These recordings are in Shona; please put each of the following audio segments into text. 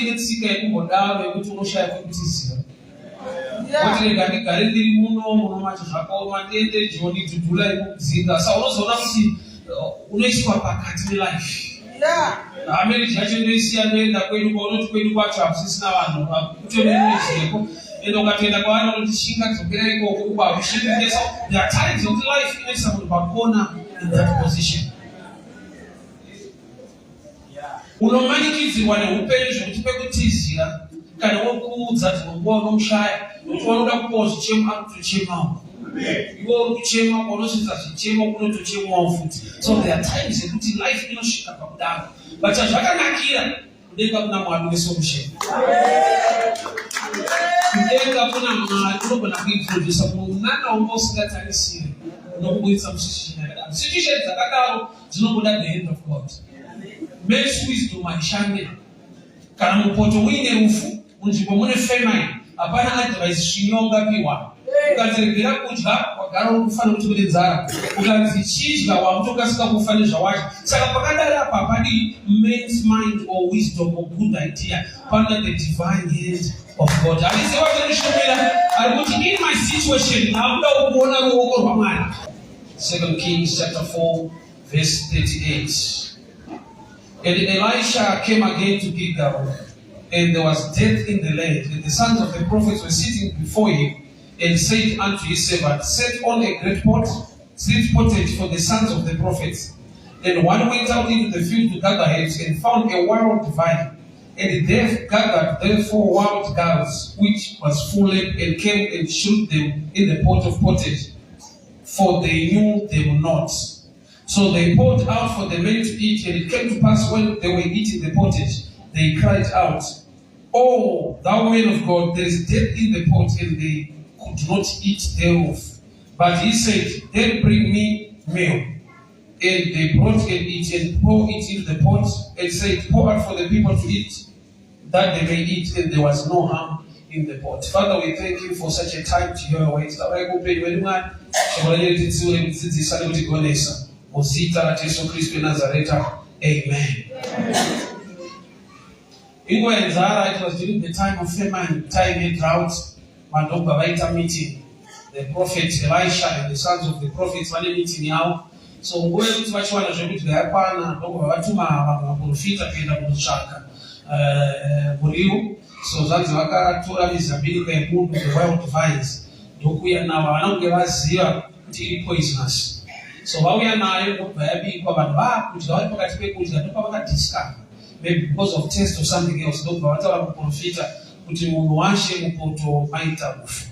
inetsika yekumbodaro yekuti unoshaya kwekutizira. Kuti rega ndigare ndiri muno macho zvakaoma ndende joni dhudhula yekudzinga. Saka unozoona kuti unoiswa pakati nelife. Marriage yacho ndoisiya ndoenda kwedu kwaunoti kwedu kwacho hakusisina vanhu kutonenezeko. Ende ukatoenda kwavari unoti shinga dzokera ikoko kubavushindikesa. There are times of life inoisa munhu pakona in that position. Unomanikidzirwa neupenyu zvokuti pekutizira kana wokuudza tinonguva unomushaya nokuti wanoda kupawo zvichemo akutochemawo. Iwo uri kuchema kwaunosvitsa zvichemo kunotochemawo futi. So there are times ekuti life inosvika pakudaro. But chazvakanakira kudenga kuna Mwari wesolution. Kudenga kuna Mwari unogona kuintroduce munhu nanaomba usingatarisire unokubudisa musishina yakadaro. Situation dzakadaro dzinomboda the hand of God. Men's wisdom aishande. Kana mupoto uine rufu munzvimbo mune famine hapana advice zvinongapiwa. Ukadziregera kudya wagara ukufanira kuti kune nzara. Ukanzi chidya wakutokasika kufa nezvawacho. Saka pakadaro apa hapadi men's mind or wisdom or good idea. Pana the divine hand of God. Aliziva tenishomera ari kuti in my situation nakuda kuona ruoko rwaMwari. 2 Kings chapter 4 verse 38. And Elisha came again to Gilgal, and there was death in the land. And the sons of the prophets were sitting before him, and said unto his servant, set on a great pot, sweet pottage for the sons of the prophets. And one went out into the field to gather herbs, and found a wild vine. And there gathered therefore wild girls, which was full length, and came and shook them in the pot of pottage, for they knew them not. So they poured out for the men to eat, and it came to pass when they were eating the pottage, they cried out, Oh, thou man of God, there is death in the pot, and they could not eat thereof. But he said, Then bring me meal. And they brought and eat, and poured it into the pot, and said, Pour out for the people to eat, that they may eat, and there was no harm in the pot. Father, we thank you for such a time to hear your words. Muzita la Yesu Kristo Nazareta. Amen. In Zara, it was during the time of famine, time of drought. Madonga waita meeting. The prophet Elisha and the sons of the prophets wale meeting yao. So ngoe kuti vachiwana zvekuti hapana ndongo vatuma vaprofita kuenda kunotsvaka muriwo. So zvanzi vakatora mizambiringa yemunhu the wild vines ndokuya navo vanonge vaziva kuti iri poisonous. So vauya nayo ndobva yabikwa vanhu vakudya vari pakati pekudya ndobva vakadiscover maybe because of taste or something else ndobva vataura muprofita kuti munhu washe mupoto maita rufu.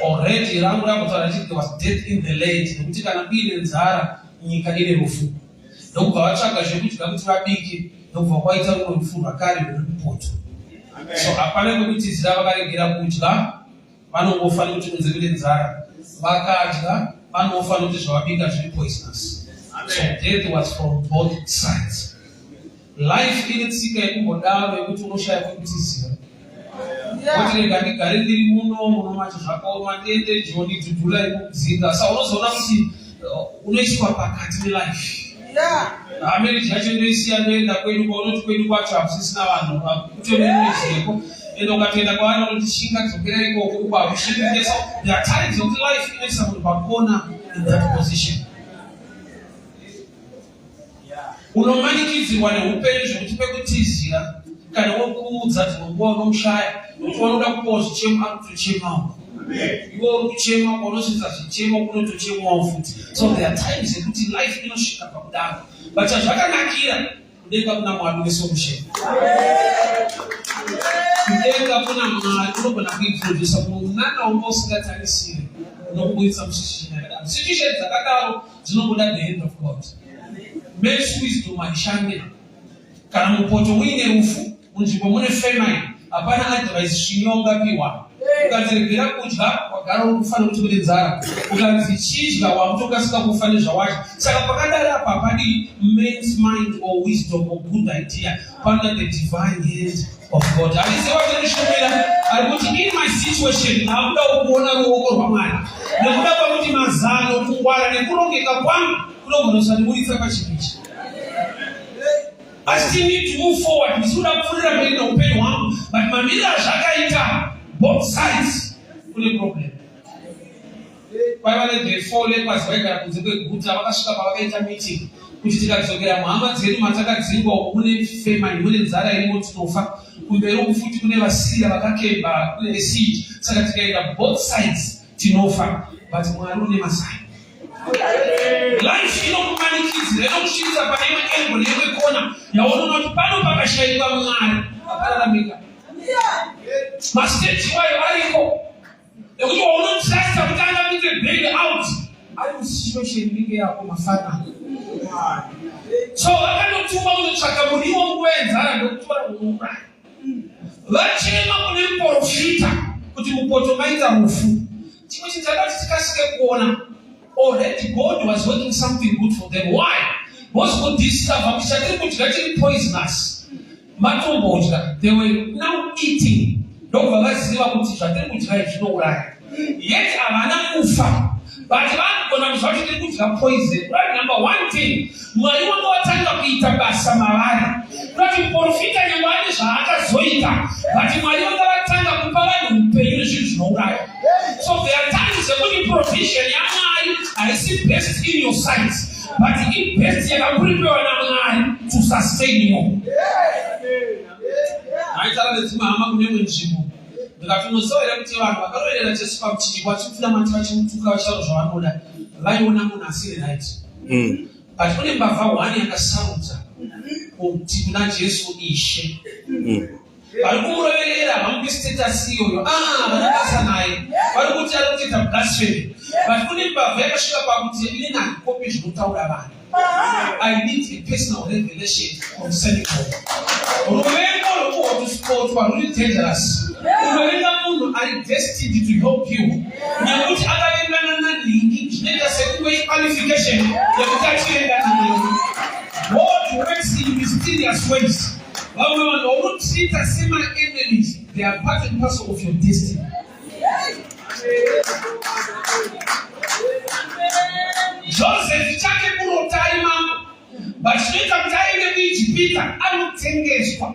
Already rangu rakotaura kuti there was death in the land nekuti kana kuine nzara nyika ine rufu. Ndobva vatsvaga zvekudya kuti vabike ndobva kwaita rumwe rufu rwakare rwuri mupoto. So hapana kwekutizira vakaregera kudya vanongofanira kuti kunze kune nzara vakadya vanofanira kuti zvavabika zviri poisonous. So death was from both sides. Life inetsika yekumbodaro yekuti unoshaya kwekutizira. Kuti rega ndigare ndiri muno macho zvakaoma ndende joni dhudhula yekudzinga. Saka unozoona kuti unoiswa pakati nelife. Marriage yacho ndoisiya ndoenda kwedu kwaunoti kwedu kwacho hakusisina vanhu kutonenezeko. Ende ukatoenda kwavari unoti shinga dzokera ikoko kubavushindikesa. There are times of life inoisa munhu pakona in that position. Unomanikidzirwa neupenyu zvokuti pekutizira kana wokuudza tinonguva unomushaya nokuti wanoda kupawo zvichemo akutochemawo. Iwo uri kuchema kwaunosvitsa zvichemo kunotochemawo futi. So there are times ekuti life inosvika pakudaro. But chazvakanakira kudenga kuna Mwari wesolution. Kudenga kuna Mwari unogona kuintroduce munhu nanaomba usingatarisire unokubudisa musishina yakadaro. Situation dzakadaro dzinomboda the hand of God. Men's wisdom aishande. Kana mupoto uine rufu munzvimbo mune famine hapana advice zvinongapiwa. Ukadziregera kudya wagara ukufanira kuti kune nzara. Ukanzi chidya wakutokasika kufa nezvawacho. Saka pakadaro apa hapadi men's mind or wisdom or good idea. Pana the divine hand of God. Aliziva tenishomera ari kuti in my situation nakuda kuona ruoko rwaMwari. Nekuda kwakuti mazano kungwara nekurongeka kwangu kunogona kusandibudisa pachipichi. I still need to move forward. But mamira zvakaita both sides kune problem. Kwaiva the four lepers vaigara kunze kweguta vakasvika pavakaita meeting kuti tikadzokera muhama dzedu matakadzingwa mune famine mune nzara irimo tinofa kumberi futi kune vaSiria vakakemba kune siege saka tikaenda both sides tinofa but Mwari une masai. Life inokumanikidzira inokusvitsa pane imwe engo neimwe kona yaonoona kuti pano pakashayikwa Mwari akararamika. Mastage wayo ariko ekuti waunotrasta kuti angakuite bail out ari musituation inenge yako mafana. So vakandotuma kunotsvaka muriwo nguva yenzara ndokutora kuuraya. Vachema kune muprofita kuti mupoto maita rufu. Chimwe chinhu chakati tikasike kuona already God was working something good for them. Why? Because God discovered kuti chatiri kudya chiri poisonous. Matombodya. They were now eating. Ndobva vaziva kuti zvatiri kudya zvinouraya. Yet havana kufa. But vanogona kuzva kuti tiri kudya poison. Right, number one thing. Mwari wanga watanga kuita basa mavari. Kuti muprofita nyangwe ane zvaakazoita. But Mwari wanga watanga kupa vanhu upenyu nezvinhu zvinouraya. So there are times when provision yaMwari haisi best in your sight, but in best yakakulipewa naMwari to sustain you. Aitara nedzimwe hama kune imwe nzvimbo ndikatonosawira kuti vanhu vakaroverera Jesu pamuchinjikwa vachifuna mati vachimutuka vachitaura zvavanoda vaiona munhu asiri right. But kune mbavha 1 yakasarudza kuti kuna Jesu Ishe. Vari kumuroverera vamupe status iyoyo vanabasa naye vari kuti ari kuita blasphemy. But kune mbavha yakasvika pakuti ine nhakopi zvinotaura vanhu. I need a personal revelation concerning God. Ruvengo rwokuhotspotwa ruri dangerous. Unovenga munhu ari destined to help you. Nekuti akavengana nanhingi zvinoita sekuve qualification yekuti achivengana nayo. God works in mysterious ways. Vamwe vanhu vaunotreata sema enemies, they are part and parcel of your destiny. Joseph chake kurotai mambo, but zvinoita kuti aende kuIjipita anotengeswa.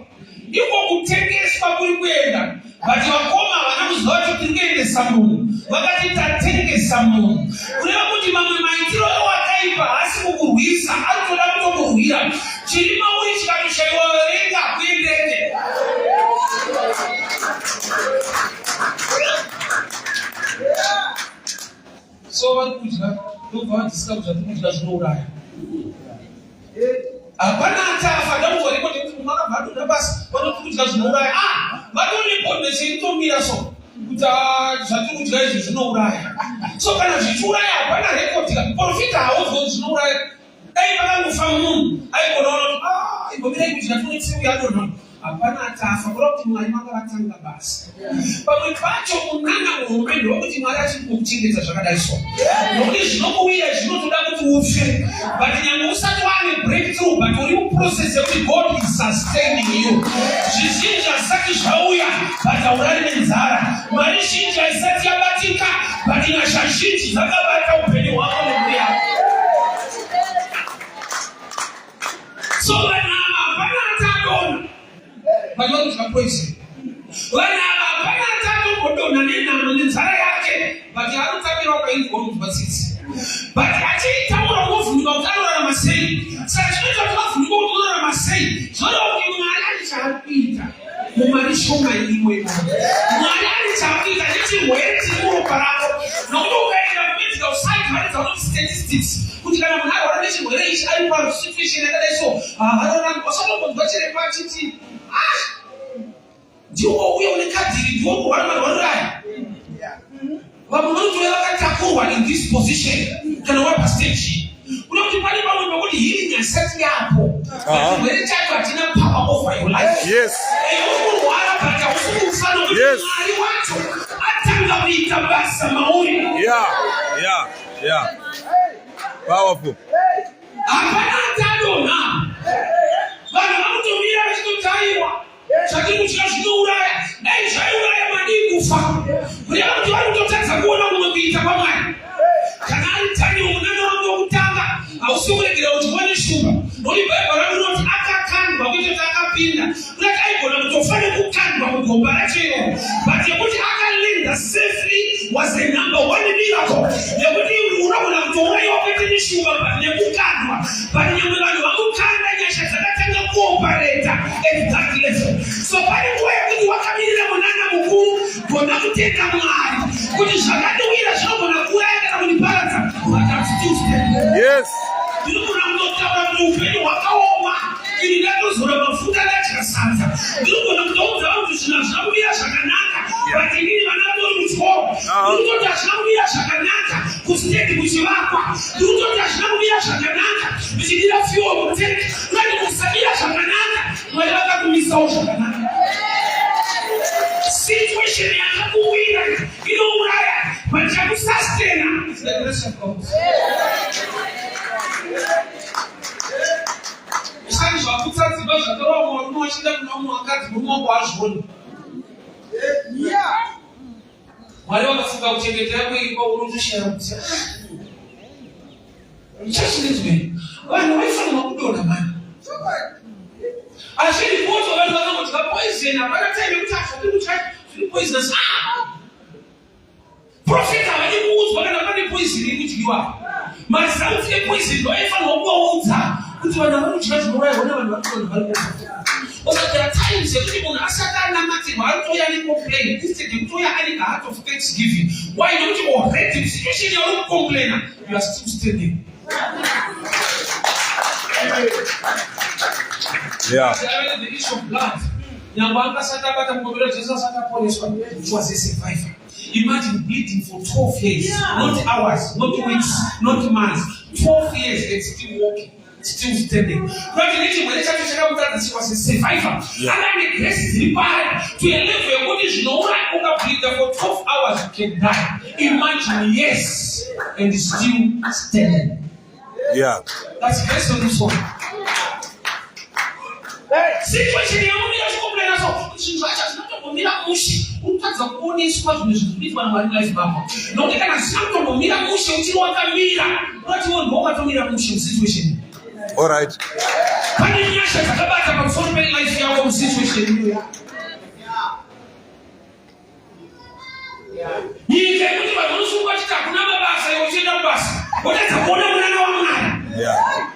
Iko kutengeswa kuri kuenda, but vakoma havana kuziva kuti tiri kuendesa munhu. Vakati tatengesa munhu. Kureva kuti mamwe maitiro ewakaipa haasi kukurwisa, anotoda kutokurwira. Chiri mauri chikatoshaiwa verenga kuendeke. So vari kudya ndobva vadisika kuti vatiri kudya zvinouraya. Hapana achafa ndamuvoreko nekuti makabva adonha basi vanoti kudya zvinouraya. Vatonipo necheitomira so kuti zvatiri kudya izvi zvinouraya. So kana zvichiuraya hapana rekodi. Profita hauzwa kuti zvinouraya. Dai vakangofa munhu aigona kuti imbomirai kudya tonetseu yadonha. Hapana achafa kureva kuti Mwari makavatanga basi. Pamwe pacho munana muhombe ndokuti Mwari achiri kukuchengetedza zvakadai so. Nokuti zvinokuwira zvinotoda kuti ufe. But nyangwe usati waane breakthrough, but uri muprocess yekuti God is sustaining you. Zvizhinji hazvisati zvauya, but haurari nenzara. Mari zhinji haisati yabatika, but nyasha zhinji dzakabata upenyu hwako nemhuri yako. So vanhu ava hapana achadonha. Vanhu vanodya poison. Vanhu ava hapana achatombodonha nenhamo nenzara yake, but anotamirwa kwainzwa kunzwa tsitsi. But achitaura unovhunduka kuti anorarama sei. Saka zvinoita kuti vavhunduka kuti unorarama sei. Zvoreva kuti Mwari ane chaari kuita mumari shoma imwe. Mwari ane chaari kuita nechirwere chiri muropa rako. Nokuti ukaenda kumedical site vanodza kuti statistics kuti kana munhu arwara nechirwere ichi ari pasituation yakadai so vasatombodzwa chiremba achiti ndiwo uye une kadhiri ndiwo kurwara marwariro aya. Vamwe vanotouya vakatakurwa in this position kana vari pastage. Kuda kuti pane pamwe pakuti healing haisati yapo. Chirwere chacho hatina power over your life. Yes. Uri kurwara but hausi kufa nokuti Mwari wacho atanga kuita basa mauri. Yeah. Powerful. Hapana achadonha. Vanhu vanotomira vachitotaiwa. Zvatiri kudya zvinouraya. Dai zvaiuraya madii kufa. Kureva kuti vari kutotadza kuona mumwe kuita kwaMwari. Kana ari tani munana wangu wokutanga hausi kuregera kuti uone shuva. Nokuti Bhaibheri rinoti akakandwa Like I go to find who can go back to you. But you put Akalinda safely was the number one miracle. You put you run to where you're getting the sugar, but you can't. But you will cooperate at that level. So by the way, when you are coming in Monana Muku, go down to take a line. When you shall not do it, I shall not go and the balance. But I'm still standing. Yes. You know, I'm not going to walk over. You know, those who have food and exercise. You know, I'm going down to Shanghai, Shakanaka, but you need another one for. You know, that's how we are Shakanaka, who's taking with you up. You know, that's how we are Shakanaka, but you need a few of them. Like you say, Shakanaka, my other miss out Shakanaka. Situation, you know what I am, but you sustain. It's the grace of God. Prophet, there are times people ask complain. Instead, you are heart of thanksgiving. Why don't you already the situation you don't complain? You are still standing. Yeah. The issue of blood. It was a survivor. Imagine bleeding for 12 years, not hours, not weeks, not months. 12 years and still walking, still standing. Congratulations, when she was a survivor. And then the grace is required to a level where you know I bleed for 12 hours, you can die. Imagine, yes, and still standing. Yeah. That's the grace of this one. Situation you only have to complain about. She's not a mushi. Untaza kuona isikuwa tunazungumzia na mwalimu life baba. Na ukitaka santo mwamira mushi utilo wakamira. Watu wao ndio wakamira mushi situation. All right. Pani nyasha takabata kwa mfano life yao situation hiyo. Yeye mtu anaruhusu kwa chita kuna mabasa ya uchenda basi. Unataka kuona mwana wa mwana. Yeah.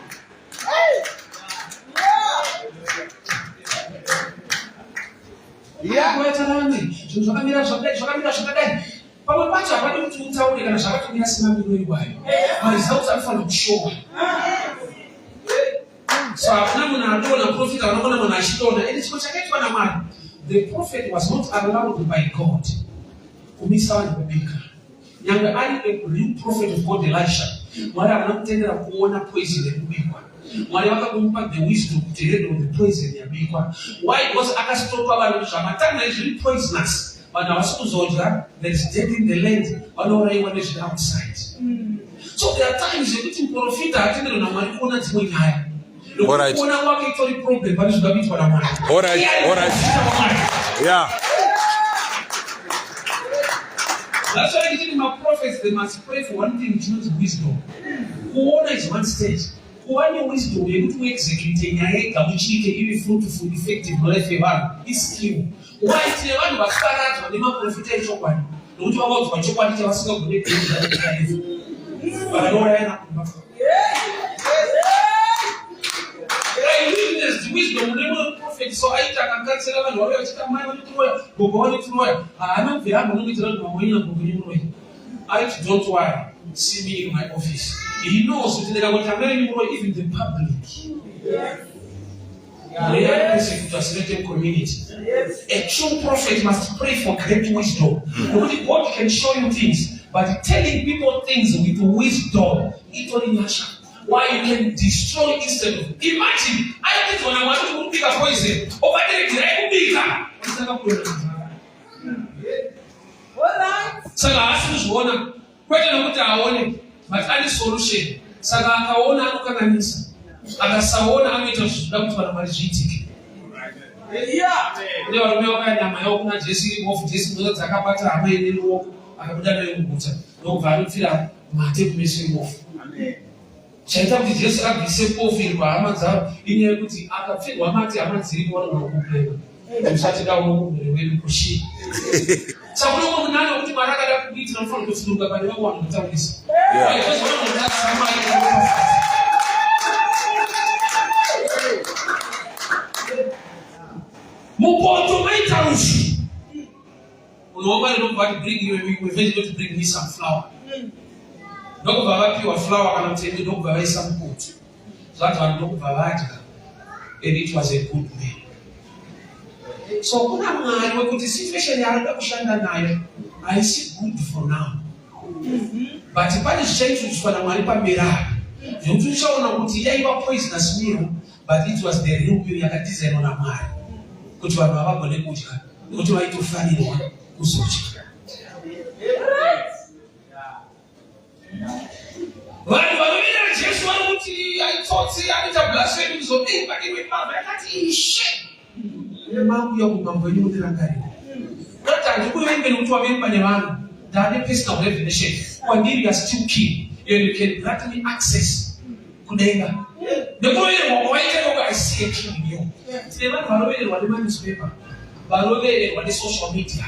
Yeah, kwa tanani. Tunakamira shakadai. Papa pacha bado mtu mtauri kana shaka tumia sima milioni bwayo. Mali sauti alifanya kushoka. So na adona prophet anaona mwanashitona. Ile chiko chake tu na mali. The prophet was not allowed by God. Kumisawa ni kubika. Nyanga ali a real prophet of God Elisha. Wala anamtendera kuona poison ya kubikwa. Wale wakakumpa the wisdom to handle the poison ya bikwa. Why? Because akastopa abantu shamatana is really poisonous. But now there is death in the land. All outside. So there are times you can profit. All right. All right. Yeah. That's why I think my prophets, they must pray for one thing, which is wisdom. Who is one stage. Who wisdom, you're able to execute in your head, which you can give fruitful, effective life. It's skill. Why is the one who was started when they might profit a shop one? Don't you want to watch what was not good? But I don't know. I witnessed wisdom, never prophet, so I can cancel and worry about my money to work. Go on to work. I know the other money to run my money. I don't worry. See me in my office. He knows that I will anymore, even the public. They are persecutors, certain community. A true prophet must pray for great wisdom. Only God can show you things, but telling people things with wisdom, it only matters. Why you can destroy instead of. Imagine, I think when I want to pick a poison, over there, I will pick up. So I ask you, one, kwenda nakuta aone but any solution saka akaona hapo kanisa akasaona ametoshida mtu ana majitiki ndio wameo kana nyama yao kuna Jesse mofu Jesse ndio zakapata ameni ndio akabuda nayo mkuta ndio vali fila mate kumesi mofu chaita kuti Jesu abvise pofirwa hama dzavo inyaya yekuti akapfirwa amati hama dziripo vanogona kukupenga musati daunogumere wedu kushii saka kune munhu nani wekuti Mwari akada kukuitira mufanira kusununga pane vakuwana kutaurisa mupoto maita rufu unoomari nobva vati bring you eventually to bring me some flour ndokubva vapiwa flour kana kuti ndokubva vaisa mupoto zvati vanhu ndokubva vadya and it was a good meal. So kuna Mwari wekuti situation yaanoda kushanda nayo haisi good for now. But pane zvichaitiswa naMwari pamberi zvekuti uchaona kuti yaiva poisonous meal but it was the real meal yakadesignwa naMwari kuti vanhu havagone kudya nokuti vaitofanirwa kuzodya. Vanhu vanovera Jesu vanokuti aitsotsi anoita blasphemy kuzodei vakirwe pamba yakati ishe nemauya kumambo yenyu mutirangarira. Not handikuivemberi kuti wavemba nevanhu ndane personal revelation kwandiri as still king and you can grant me access kudenga. Nekurovererwa kwawaiteko I see a king in you. Tine vanhu varovererwa nemanewspaper, varovererwa nesocial media.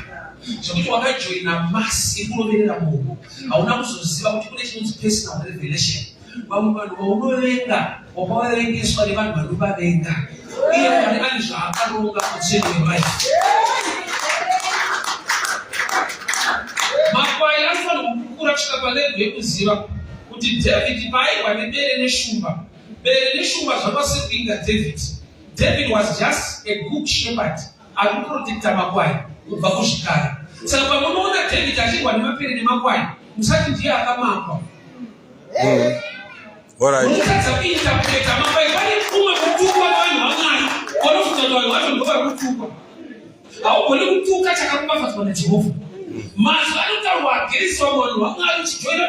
Zvekuti wakajoina mass ekuroverera munhu hauna kuzoziva kuti kune chinonzi personal revelation. Vamwe vanhu vaunovenga wakaverengeswa nevanhu vanovavenga iye Mwari ane zvaakaronga kutsvene wevaife. Makwai anofanirwa kukura kusvika palevhu yekuziva kuti David paairwa nebere neshumba. Bere neshumba zvakasekuinga David. David was just a good shepherd ari kuprotekta makwai kubva kuzvikara. Saka pamunoona David achirwa nemapere nemakwai musati ndiye akamapa. Unotadza kuinterpreta makwai pane kumwe kutukwa vanhu vaMwari wanofunga kuti vanhu vacho ndova kutukwa. Haugoni kutuka chakakubafadzwa naJehovha. Mazwi anotaurwa against vanhu vaMwari uchijoina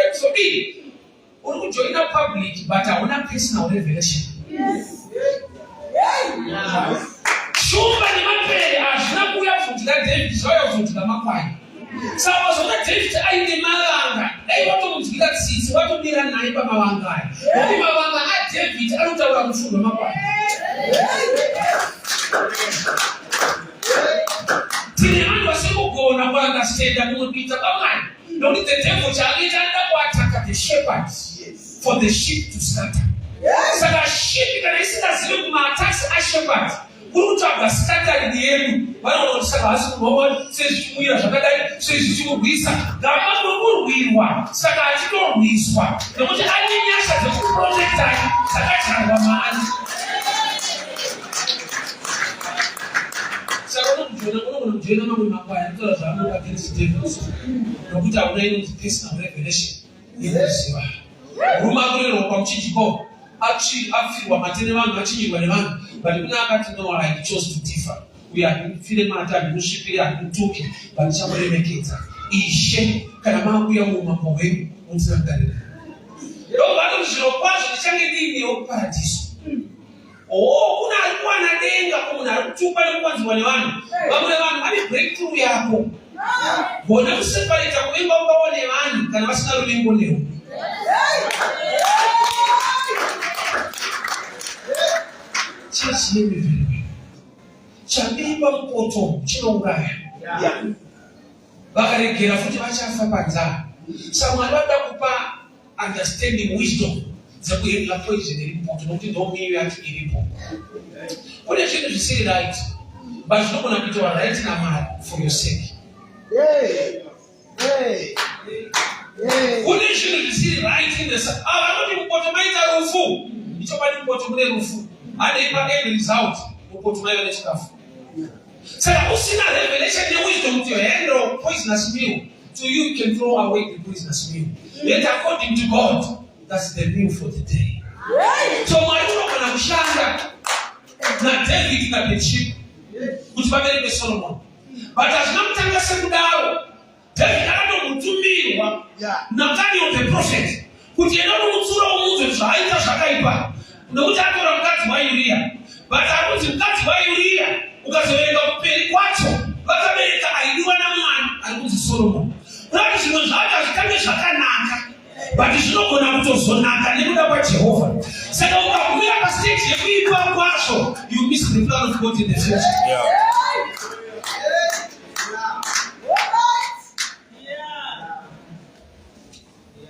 episode uri kujoina public but hauna personal revelation. Shumba nemapere hazvina kuuya kuzodya David, zvauya kuzodya makwai. Saka wazona David aine mavanga dai watomudyira tsitsi watomira naye pamavanga aya nokuti mavanga aDavid anotaura mufungo wemakwai. Tine vanhu vasikugona kuandastenda kumupita pamwari nokuti the devil chaanoita anoda kuataka the shepherds for the sheep to scatter. Saka sheep kana isingazivi kumaattacks ashepherds kuri kutsvaga scattering yedu vanoona kuti saka hasi kunoona sezvichimwira zvakadai sezvichikurwisa ngamanomurwirwa saka achitorwiswa nekuti ane nyasha dzekuprotectai dzakadyarwa maari. Saka unogona kujoina mamwe makwai anotaura zvaanoda against devils nokuti hauna inonzi personal revelation yekuziva. Murume akurerwa pamuchinjiko apfirwa mate nevanhu achinyirwa nevanhu but kuna akati no I chose to differ. Uye handimufire mata handimusvipire handimutuki but ndichamuremekedza Ishe kana makuya muumambo hwenyu mutirangarira. Ndovano zvirokwazvo ndichange ndiinewo kuparadiso. Kuna ari kuwana denga kumunhu ari kutukwa nekuwanzwa nevanhu. Vamwe vanhu vane breakthrough yako gona kuseparata kuvenga kwavo nevanhu kana vasina ruvengo newe. Cheziyemiviri chabimba mupoto chinouraya vakaregera futi vachafa panzara. Saka Mwari vanoda kupa understanding wisdom dzekuhindura poison iri mupoto nokuti ndomweyo yacho iripo. Kune zvinhu zvisiri right but zvinogona kuitwa right naMwari for your sake. Kune zvinhu zvisiri right in the vanoti mupoto maita rufu icho pani mupoto mune rufu ane end result mupoto maiva nechikafu. Saka usina revelation newisdom to handle poisonous meal to you can throw away the poisonous meal. Yet according to God that's the meal for the day. So Mwari unogona kushanda na David na Bathsheba kuti vabereke Solomon but hazvina kutanga sekudaro. David akatomutumirwa naDaniel the prophet kuti enda nomutsura womunzwe zvaaita zvakaipa nokuti atora mukadzi waUria but akuti mukadzi waUria ukazoverenga kuperi kwacho vakabereka aidiwa namwana ari kunzi Solomon. Kuti zvimwe zvavo hazvitange zvakanaka but zvinogona kutozonaka nekuda kwaJehovha. Saka ukakwira pastage yekuipa kwazvo, you miss the plan of God in the future. Yeah.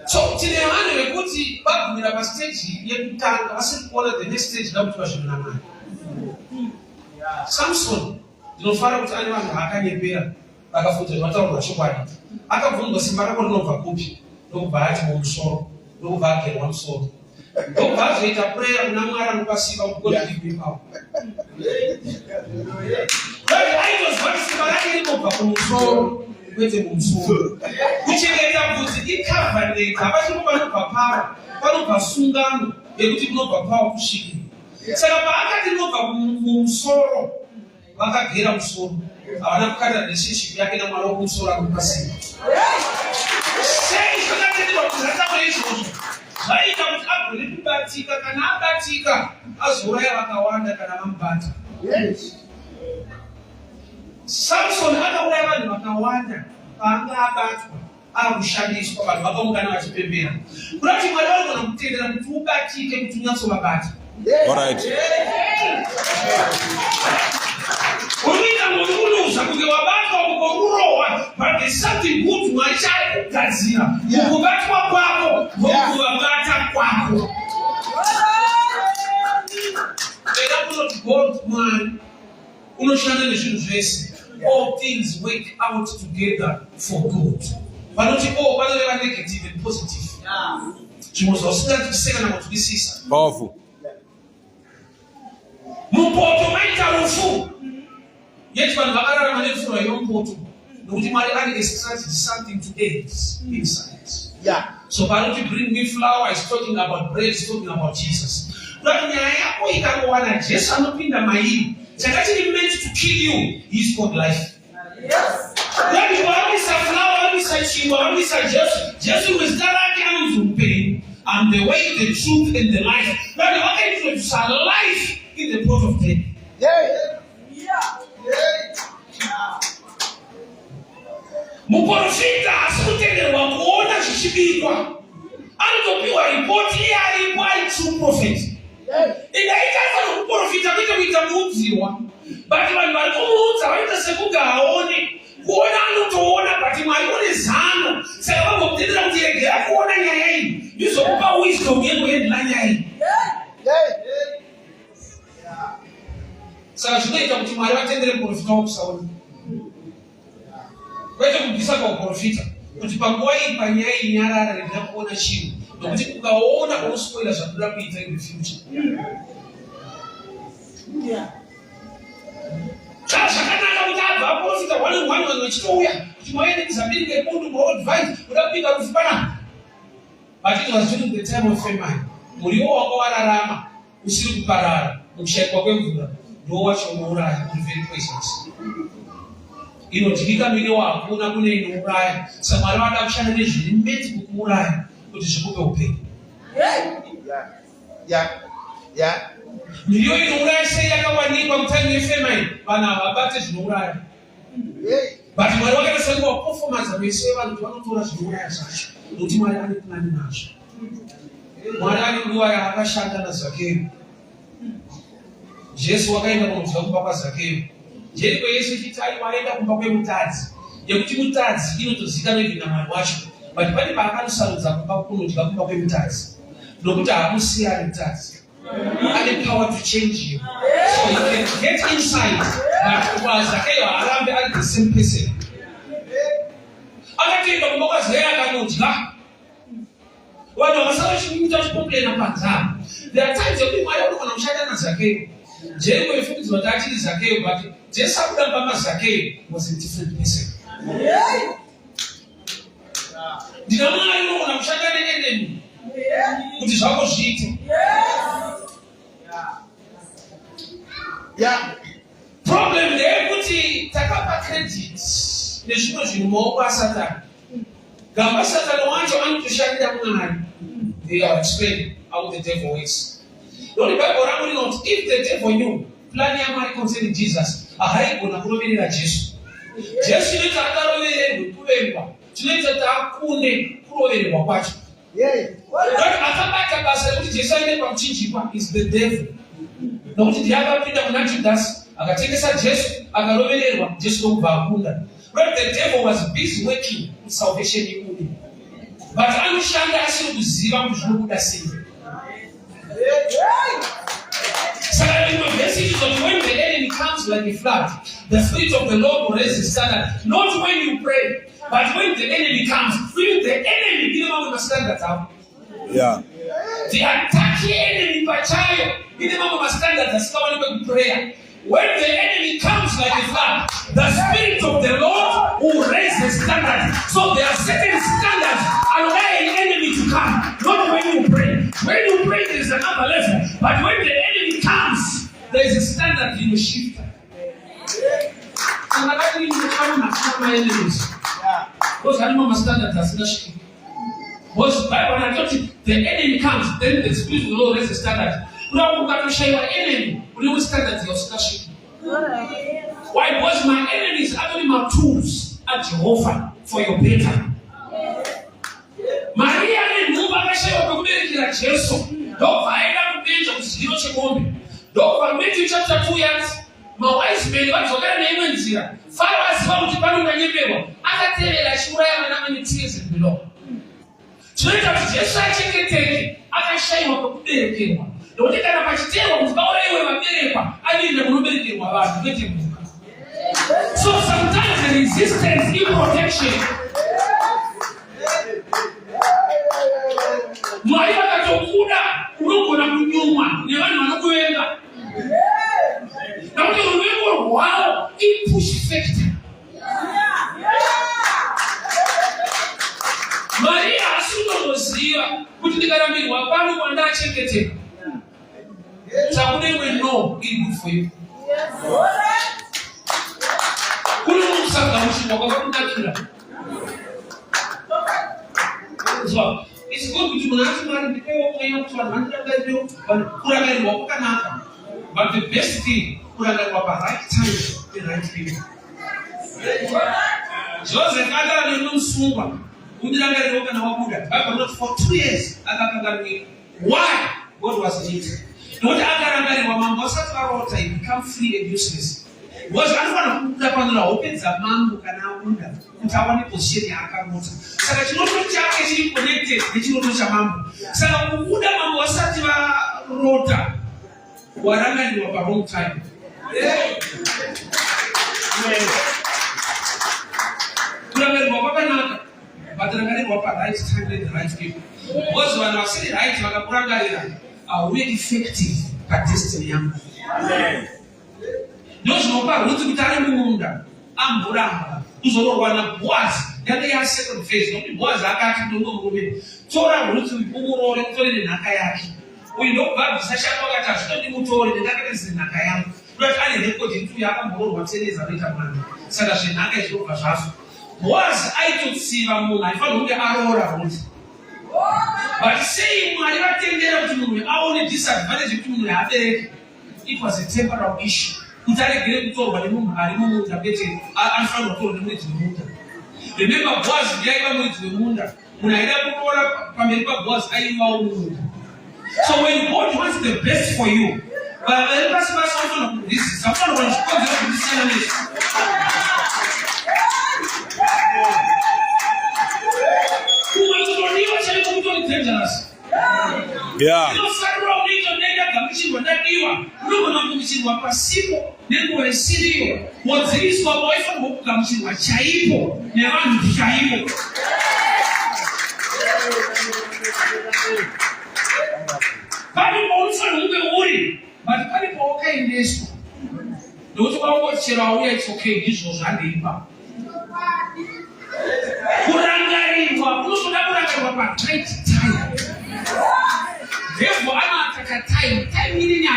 So tine vanhu vekuti vagumira pastage yekutanga vasiri kuona the next stage ndakuti vazvinona Mwari. Samson ndinofara kuti ane vanhu vaakanyepera vakafuta vataurwa chokwadi. Akabvunzwa simba rako rinobva kupi? Ndokubva ati mumusoro, ndokubva agerwa musoro. Ndokubva azoita prayer kuna Mwari anopa simba kuti God give me power. Aitozwa kuti simba rake rinobva kumusoro kwete mumusoro. Kuchengeta bvudzi icoverate, hapachimo panobva power, panobva sungano yekuti kunobva power kusvikira. Saka paakati rinobva kumusoro, vakagera musoro. Havana kukata relationship yake na Mwari wokumusoro akupa simba. Sei zvakatendwa kuti zvataura izvozvo zvaita kuti agone kubatika, kana abatika azouraya vakawanda kana vamubata. Samson akauraya vanhu vakawanda paanga abatwa akushandiswa, vanhu vakaungana vachipembera. Kuda kuti Mwari vanogona kutendera kuti ubatike, kuti unyatsovabata. Alright. Unoita munhu unoza kunge wabatwa mukorurohwa, but there's something good Mwari chari kugadzira mukubatwa kwako nokuvabata kwako. Enda kunoti God Mwari unoshanda nezvinhu zvese. All things work out together for good. Vanoti vanoreva negative and positive. Zvimwe zvausingatiseka nakutisisa. Powerful. Mupoto maita rufu. Yet vanhu vakararama nefurwa yomupoto nokuti Mwari ane extracted something to aid inside. So panoti bring me flour is talking about bread, is talking about Jesus. But nyaya yako ikawana Jesu anopinda mairi, chakachiri meant to kill you is called life. That is why we say flour, we say chingwa, we say Jesu is darake anzumpe. I'm the way, the truth, and the life. That is why we introduce our life in the pot of death. Muprofita asikutenderwa kuona zvichibikwa. Anotopiwa ripoti iyaripo ari true prophet. Ingaita muprofita kuita muudziwa. But vanhu vari kumuudza vaita sekuti haone. Kuona anotoona but Mwari une zano. Saka vangomutendera kuti regera kuona nyaya iyi. Ndizokupa wisdom yekuhendla nyaya iyi. Saka zvinoita kuti Mwari vatendere muprofita wokusaona. Kwete kubvisa pauprofita kuti panguva iyi panyaya inyarara regera kuona chinhu, nokuti ukaona unospoila zvakuda kuita in the future. Zvakanaka kuti abva aprofita one vachitouya kuti mwaende kuzambiri ngepundu mwaodvise kuda kupinda rufu panapa. But it was during the time of famine. Muriwo wanga wararama usiri kuparara mukushaikwa kwemvura ndiwo wacho unouraya kuti very poisonous. Inodyika miriwo hakuna kune inouraya. Saka Mwari vada kushanda nezviri meti kukuuraya kuti zvikupe upenyu. Miriwo inouraya sei yakawanikwa mutime yefamine, vanhu havabate zvinouraya. But Mwari vakatasangiwa performance meso evanhu kuti vanotora zvinouraya zvacho nokuti Mwari ane plani nazvo. Mwari ane nguva yaakashanda naZakeo. Jesu wakaenda kunodya kumba kwaZakeo. Jeriko Yesu chiti aiwaenda kumba kwemutadzi. Yekuti mutadzi inotozikanwa even naMwari wacho. But pane paakanosarudza kumba kunodya kumba kwemutadzi. Nokuti haamusiyani mutadzi. Ane power to change you. So you can get inside. But kwaZakeo harambe ari the same person. Akatoenda kumba kwaZakeo akanodya. Vanhu vakasara vachimuita vachikomplaina panzara. There are times yekuti Mwari unogona kushanda naZakeo. Jeriko ifungidzwa kuti achiri Zakeo, but Jesu akuda pama Zakeo was a different person. Ndina Mwari unogona kushanda nenenemi kuti zvako zviite. Problem ndeyekuti takapa credit nezvimwe zvinhu mumaoko aSatani. Gamba Satani wacho anotoshandira Mwari. They are explaining how the devil works. Don't Bible rangu not if the devil knew plan ya Mwari concerning Jesus, haigona kuroverera Jesu. Jesu inoita akarovererwa kuverwa. Tinoita takune kurovererwa kwacho. akabata basa kuti Jesu aende pamuchinjikwa is the devil. Nokuti ndiye akapinda kuna Judas akatengesa Jesu akarovererwa Jesu ndokubva akunda. But the devil was busy working with salvation ikude. But anoshanda asiri kuziva kuti zvinobuda sei. Saka in the message is when the enemy comes like a flood, the Spirit of the Lord will raise his standard. Not when you pray, but when the enemy comes. When the enemy, you know how we stand that up. Yeah. The attack enemy pachayo, you know how we stand that as prayer. When the enemy comes like a flood, the Spirit of the Lord will raise the standard. So there are certain standards allow an enemy to come. Not when you pray. When you pray, there is another level. But when the enemy comes, there is a standard you will shift. And I think you come and my enemies. Those animal standards are not shifting. Because Bible I told you, the enemy comes, then the Spirit of the Lord raises the standard. Now we're going to show your enemy. We will stand at your station. Why? Because my enemies are only my tools at Jehovah for your better. Maria ni Mungu akasema kukubereka Yesu. Ndio faida kupenja kusikio cha ng'ombe. Ndio kwa Matthew chapter 2 yet. My wise men watokana na hiyo njia. Farao sababu tipano unanyepewa. Akatembea shura ya na mitizi bilo. Tunaita Yesu acheketeke. Akashaiwa kukuberekewa. Ndio kana pachitewa kukaona iwe maberekwa. Hadi ndio kuberekewa watu wete Mungu. So sometimes the resistance is protection. Maria katokuda urongo na kunyuma ni wanu wanakuenda. Na wale urongo wao push factor. Maria asungozia kuti ndikarambirwa pano kwanda cheketeka. Chakune we know is good for you. Kuno musanga mushimo kwa kundakira. So it's good to know but the best thing right time, the right people. Joseph not for 2 years. Why? God was needed. Not he become free and useless. Was another opens a man who can now wonder. Utawani position yakamota. Saka chinoto chake chili connected ni chinoto cha mambo. Saka kukuda mambo wasati wa rota. Waranga ni wapa wrong time. Kuranga ni wapa naka. Bataranga ni wapa right time and the right people. Because when I say right, wakakuranga are we effective at destiny yangu. Nós não paramos de estar no mundo. Amburamba. Os orowana boas. Yada ya second phase. Não me boas. Akaki do mundo. Tora muito umurore. Tori na kayaki. We don't have such a long attach. Don't you tori na kayaki na kayaki. But I didn't put into yaka muro. What says a little man. Sada she na kayaki do kashafu. Boas I could see Ramona. I found the Aurora. But saying my attendant to me, I only disadvantage to me. It was a temporal issue. Remember, boss, the boss, so when God wants the best for you, but this is someone who dangerous. Yeah. What is for boyfriend who comes in my chaipo? Never chaipo. But also worry. But people okay in this. Those who are watching our it's okay. This was handing back. Kurangari wa kuhusu na kurangari tight time. Therefore, I'm not a time meaning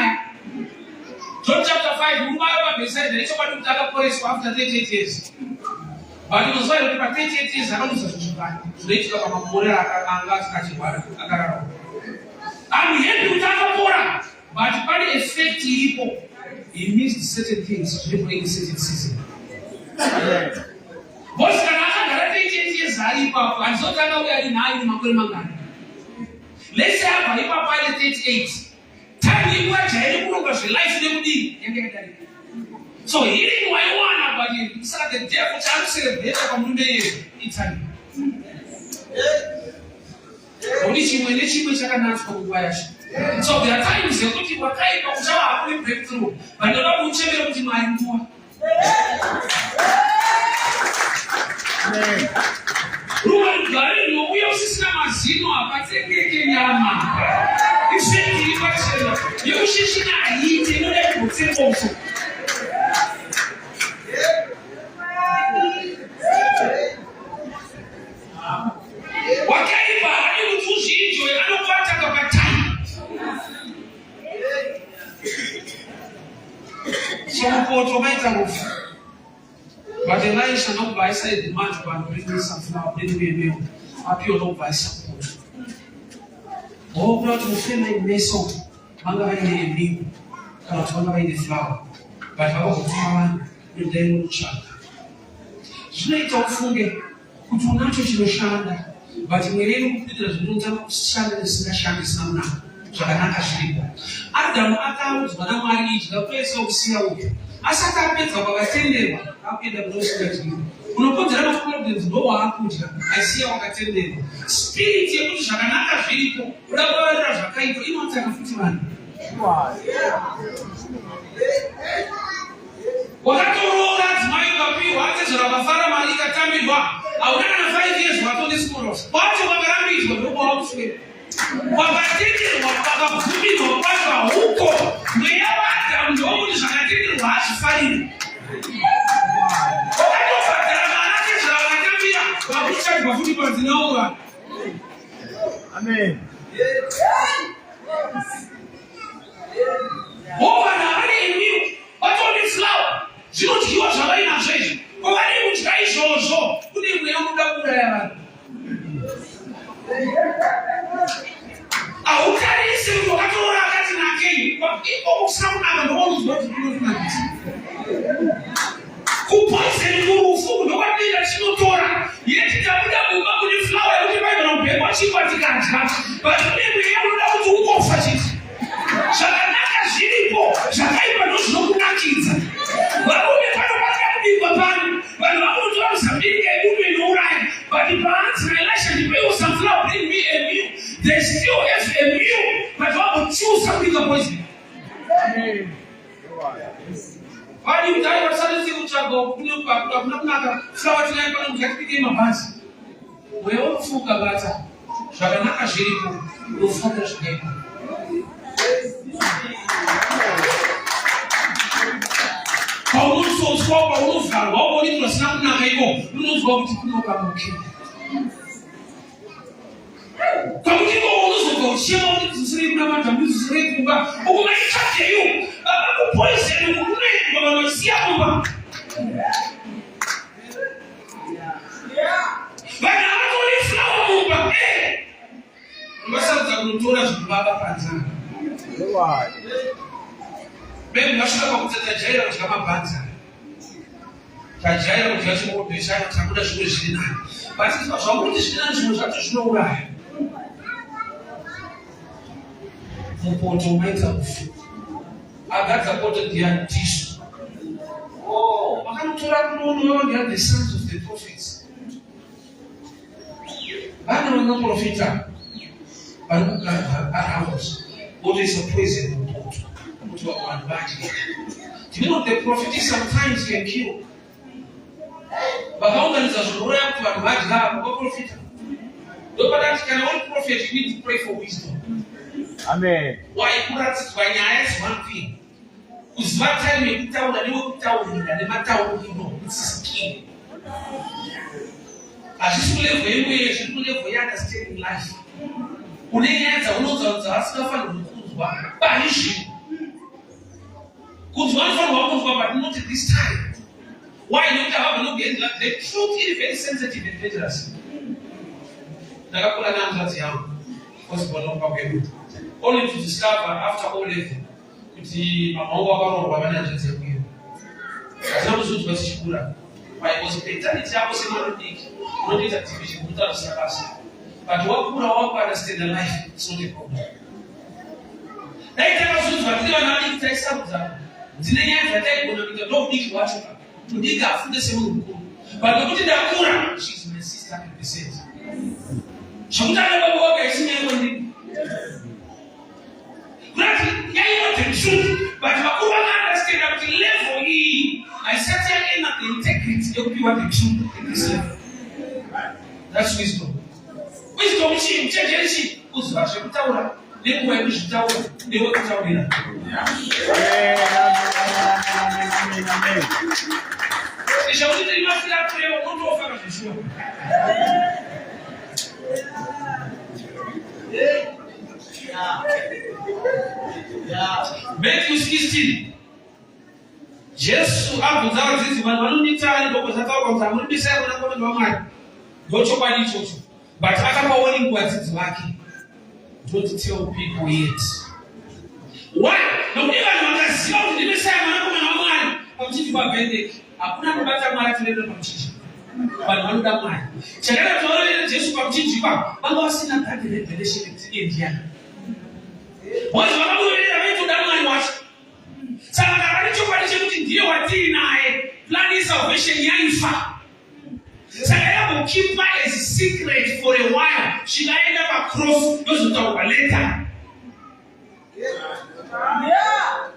John chapter 5, Mumba said that somebody took a police after 38 years. But it was why we 38 years, I don't know such a thing. So they took a Mura and last Kachiwara. And we had to take a Mura. But very effectively, it means certain things before in certain season. What's the matter? 38 years, I and so we are in 9 Makulmangan. Let's say I have a 38. Time you watch any progress, life never be. So healing why one about you, it's like the devil trying to say the better from Italy. So there are times you put your kind of job breakthrough, but the Lord will change your mind more. Ruwan gari no we also see na mazino apateke kenyama. Ifendi ibachela. You shishi na yite no let you say also. Wakaiba hadi mtushi hicho anopata kwa time. So mpoto maita ngufu. But Elisha not by side the man to bring me some flour, bring me a meal. Happy or not by support. Oh, God, you feel like Mason. Manga by the meal. Cannot manga by the flour. But how far you then will chant. Straight off funge. Kutunacho chinoshanda. But in the name of Peter, you don't shanda the slashan is now. Shakanaka Shriba. Adam Akauts, Madame Marie, the place of Sia. Asata pesa kwa watende hapo ndio mnaosema unapotea na problems ndio hakuja asia wakatende spirit yetu shakanaka filipo unabara shakaito inataka futimani wakati roho mayo kapi wacha zara mafara malika tambiwa au na 5 years watu discourse wacha magarambi ndio hapo wakatende wakakufundishwa kwa huko ndio hata ndio shakaito wacha fine Amen. Oh, and I knew what all this love. She don't give us a line of saying, oh, I didn't try so. Who did we own the I will carry some to a again, but people sound like the ones what to do. Who points and who food, nobody that she will Torah. Yet it will go with the flower, you might not be what she wants to catch, but maybe I will know to go for it. Shakanaka Shilipo, Shakaiba knows no kids. But only part of what can be Papan, but I will do something a woman no right. But the parents' relation, the people some flower bring me a meal. They still have a meal, but I will choose something opposite. Why you die or suddenly you go, you have not flower to like one get became a pass. We all full Gabata, Shakanaka Shilipo, will focus game. How much so swap or move her, what it was not now? Who knows what to know about him? Come to go, she wanted to sleep now and to sleep. Oh, my touch you! A poison you will make when I see you. But I'm only flower, but hey! Myself, I will do us Baba Panza. Maybe I should have put the jail of Kama Panza. Kajaira was just more beside Tamuda Shina. But it's not so good, she was such a slow ride. I got supported the tissue. Oh, I can't know they are the sons of the prophets. I don't know prophet. I don't know what is a poison to one body. Do you know the prophet sometimes can kill? But how many is a royal to a bad love or prophet? Nobody can only prophet, you need to pray for wisdom. Amen. Why put us by your one thing? Who's my time in town and you tell me that the matter you know, it's king. As you live anyway, as you live for your understanding life. When they answer, one of the stuff and banish you. Good one for one, but not at this time. Why don't you have a look at that? The truth is very sensitive and dangerous. The couple of numbers young was born on only to discover after all living. The Mama or managers of you. As long as it was Shikura, why was it eternity? I was in one week, no data TV, without Sarasa. But wako understand the life, it's not a problem. Naitaka suzu watiliwa na wadi kutaisa mzao. Zine nyanza tayi kuna mita do udiki wachoka. Udika afunde semu mkuu. But wakuti dakura, she's my sister and the saints. Shakutana babu waka isini ya mwandi. Kurati, ya you know the truth. But wakuwa understand at the level hii, I set here in at the integrity of you are the truth in this level. That's wisdom. Wisdom chi, mcheje chi, uzwashe kutaura. Nebu wa ishi kutaura, nebu kutaurina. Amen. Nishauri ni mafila leo mtu ofaka kishua. Matthew 16. Yesu akuzao zizi wanunita ndoko zatao kwa mtamuni bisa na kwa ndo mali. Gocho kwa ni chocho. But akapa warning kwa zizi wake. Don't tell people yet. Why? Na udiwa ni wakasi yao nimesema na kwa mali. Amchifu kwa bendeki. Hakuna kubata mara tulele kwa mchichi. Bali wanuda mali. Chakala tuwale Yesu kwa mchichi kwa. Mambo wasina kati revelation mtini ndiana. Wazi wakabu wile vitu damani washi. Sasa karani chokwa kuti ndiye watili nae. Plan is salvation yaifa. Sasa yabo keep that as a secret for a while. She might never cross those who talk later. Yeah.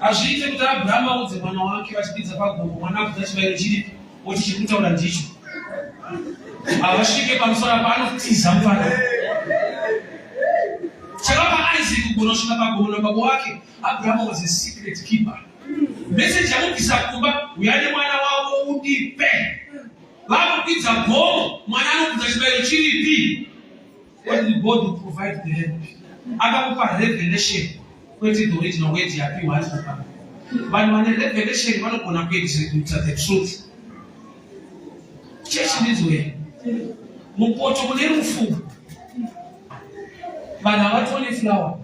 Ashite kuta Abraham uze mwana wake wachipita pako mwana kutachibaya chini wochikuta ulandicho. Awashike pamusora pano kutiza mfano. Chakapa Isaac kubonoshika pako babu wake Abraham was a secret keeper. Message ya mukisa kumba uyane mwana wako udipe. Babu pizza go mwana kutachibaya chini pi. What did God provide the help? Akakupa revelation. Kweti the original way to happy was happening. But when the revelation one on page the truth. Church this way. Mupoto kunenu mfu. Bana watu ni flower.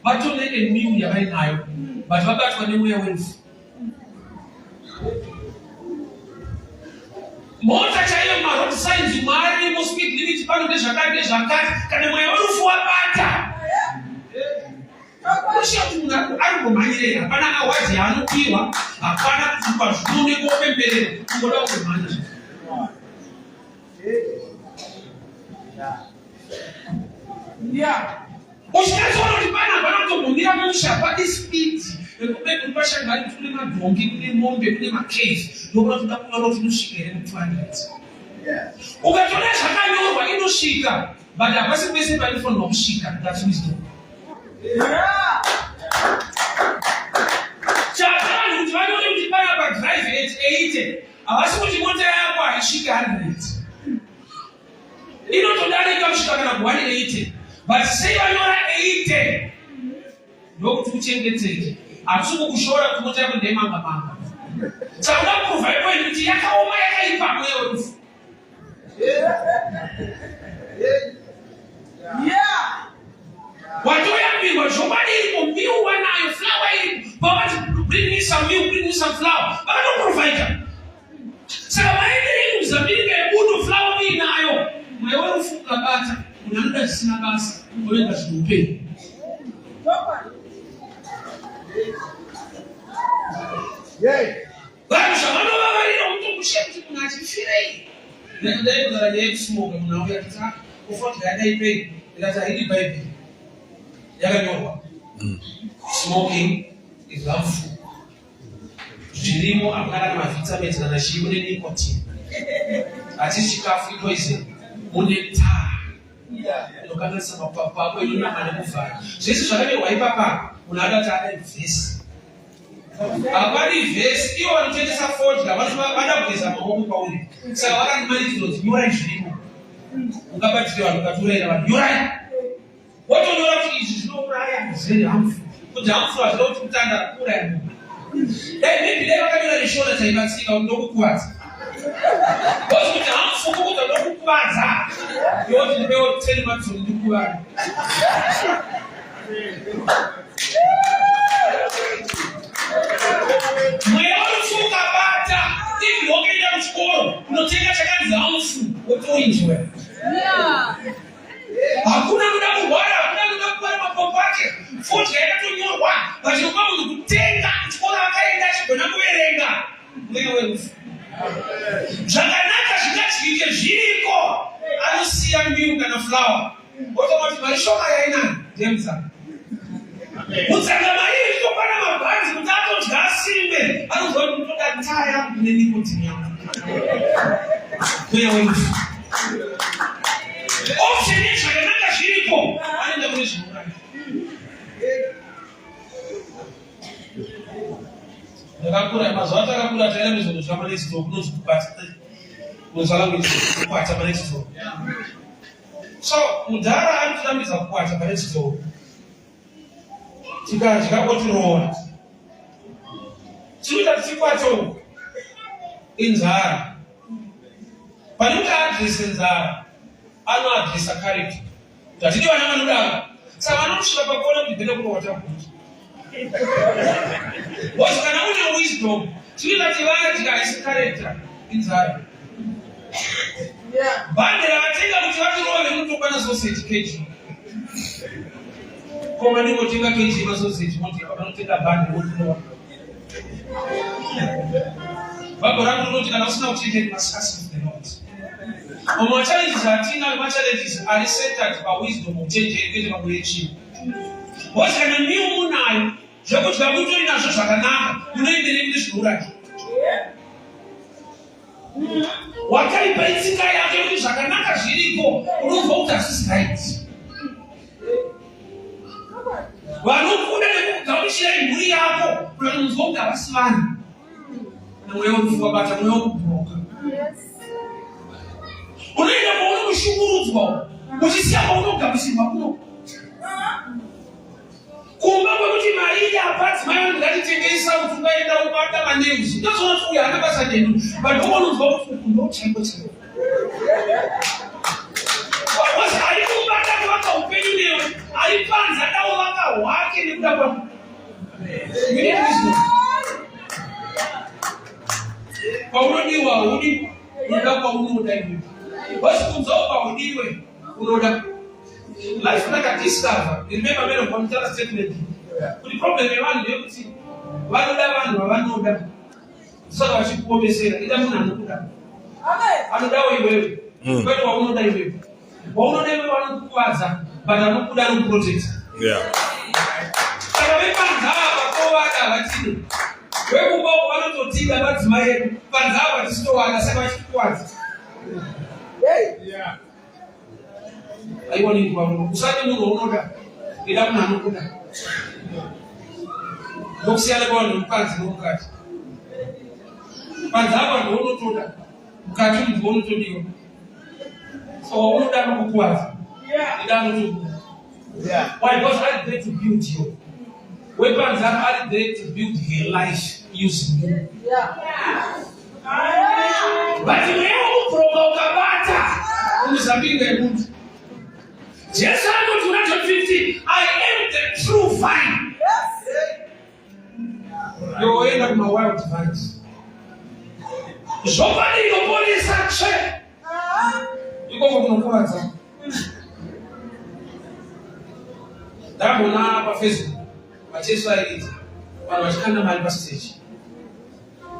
Watu ni emiu ya bai nayo. But wakati wanemu ya wealth. Mota chayo marot signs mari mosquito limit pano de jakati kana mwe wealth wapata. Kusha tuna argumanyire hapana awazi anukiwa hapana kutupa shule kwa mbele ngoda kumanya. Yeah. Ushikazo ulipana bana kutumia msha pati speed. Ekube kupasha ngani tule madongi kule mombe kule makave. Ndio tunakula roho tunushike mtwani. Yeah. Ukatonesha kanyo kwa inushika. Baada basi pesa pale phone no mshika. That's wisdom. Yeah. Chakani mtwani ulipana kwa drive 880. Awasi kujimotea hapa ishika 100. Ino tondari kama shika kana 180. But say wanora 80. Ndio kutuchengeteke. Atuko kushora kumoja kwa ndema mama. Sasa provide kwa niti yakaoma yakaipa wewe. Yeah. Watu yambiwa jomani mbiu wanayo flower hii. But bring me some milk, bring me some flour. But I don't provide. Sasa waende mzabiri budu flower hii nayo. Mwewe ufuka bata. Unaenda sina basi. Unaenda shitupe. Yeah. Bado shamano baba leo mtu kushia kuna chifire. Ndio ndio ndio smoke mnaoya kitaka. Ufuate hadi ipe. Ila hili bible. Yale nyoba. Smoking is harmful. Jilimo akala na vitamins na shimu ni nicotine. Atishikafu poison. Uneta. Ndio kana sema papa kwa hiyo na manufaa. Sisi shakabe waipapa unaada taada face. Abali face hiyo wanacheza forge na watu baada kuweza mambo kwa ule. Sasa waka ni mali zote yura jilimo. Ungabati watu kature na watu yura. Watu yura kijino braya zile harmful. Kuja harmful as lot mtanda kura ya Mungu. Mimi leo kama nilishona taibatika ndogo kuacha. Watu mtaamfu kuko ndogo kubaza. Yote leo tena watu ndugu wangu. Mweofuka bata. Hivi ongea mchukoro. Unataka chakani za amfu. Watu injwe. Hakuna muda kurwara, hakuna muda kubara mapopo ake. Futi yakatonyorwa, vachinopa munhu kutenga kuchikora akaenda achigona kuverenga. Wewe zvakanaka zvingatyike zviriko, anosiya mbiru kana fulawa. Otomati mari shoma yainani ndemuzanga. Mutsanga mari itopana mabhanzi kuti atodya asimbe, anozwa kuti toda taya kune nikotini yangu. Wewe option zvakanaka zviripo, anoenda kune zvinuraya. Ndakakura mazuva atakakura taenda mizvinhu zvamanext door kunonzi kubata. Muzalangu kukwata panext door. So mudhara anotambidza kukwata panext door. Tikadya otiroora. Chinoita kuti tikwate uku inzara. Pane kuti adrese nzara, anoadresa character. Tatidi vana vanodaro. Saka vanokusvika pakuona kuti ndenda kunowata kuti. Because kana une wisdom, chinoita kuti vadya haisi character inzara. Bhande ravatenga kuti vatirove munotokwana sausage kg. Koma ndingotenga kg masausage moti vanotenga bhande votinova. Bhabho rangu rinoti kana usina kuchenjera masasi of the Lord. Oma challenges atina challenges are centered by wisdom uchenjeri kwete pakuyechi. Because kana ndiyo munayo zvekudya mutori nazvo zvakanaka munoenderera kuti zvinuraya. Wakaipa itsika yake kuti zvakanaka zviripo unobva kuti hazvisi right. Vanokuda nekugamuchira mhuri yako unonzwa kuti havasi vanhu. Mweya unofunga bata mweya ukubhuroka. Unoenda pauno kushungurudzwa uchisiya paunogamuchirwa kuno. Kumba kwekuti mari yapati mai ngatitengesa kuti ungaenda ubata maneuzi. Ndozona kuti uyu hana basa nenu. But unonzwa kuti ndochaiko chaiwo. Wasi ari kubata kuvaka upenyu newe. Ari panza dawo vaka hwake nekuda kwako. Paunodiwa udi unoda paunoda iwe. Wasi kunzwa paudiwe unoda. Life like a discover. Remember men of computer statement. The problem is one day kuti vanoda vanhu vavanoda. Saka vachikuomesera ida munhu anokuda. Anodawo iwewe. Kwete waunoda iwewe. Waunoda iwewe vanokukuvadza, but anokuda anokuprotect. Saka vepanzava vakovada vatine. Wekumba vanototiga madzimai edu. Panzava tisitowada saka vachikukuvadza. Aiwa ningu vamuno. Usati munhu unoda. Ida munhu anokuda. Ndokusiyana kwavanhu mukadzi nomukati. Panzava ndounotoda. Mukati munhu unotodiwa. So unoda nokukuvadza. Ida anotokuda. Why? Because I did to build you. Weapons are there to build her life using you. But you have to provoke bata. Uzabinga emuntu. Jesus said to John 15, I am the true vine. You end up my wild vines. Somebody your body is such. You go from the water. That will not have a Facebook. But just like it, when I was under my stage,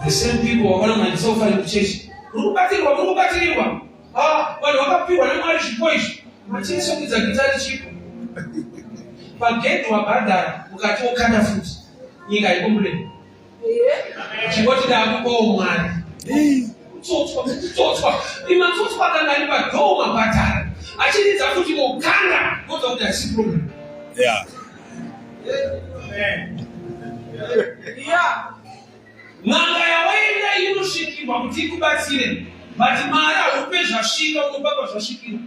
the same people were on my sofa in the church. Rubatiriwa. Ah, when wakapiwa na mali shikoishi. Machiso kiza gitari chipo. Pagetu wabadara, ukati wakanda futi. Nyinga ikumbule. Chikoti da akuko umwani. Mtotwa. Ima mtotwa kanda liba doma batara. Achini za futi mokanda. Koza udasi problem. Yeah. Nanga ya waenda yunoshikirwa kuti kubatsire. But mara upe zvashika unobaba zvashikira.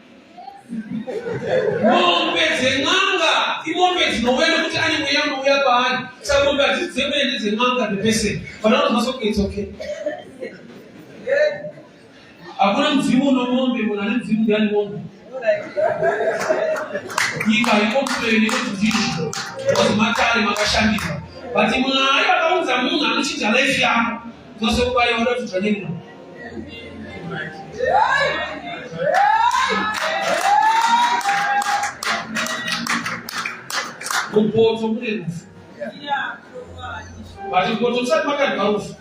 Mombe dzen'anga, imombe dzinowena kuti ane mweya unouya paari. Saka mombe hadzidzemene dzen'anga nepese. Vanonozwa kuti it's okay. Hakuna mzimu unomombe, munhu ane mzimu ndiani mombe. Nyika ikompureni nekudzidziswa. Because matare makashandiswa. But Mwari vakaudza munhu anochinja life yako. Zvose kubayiwa kuti zvanyenga. Upoto mune rufu. But upoto usati makadya rufu.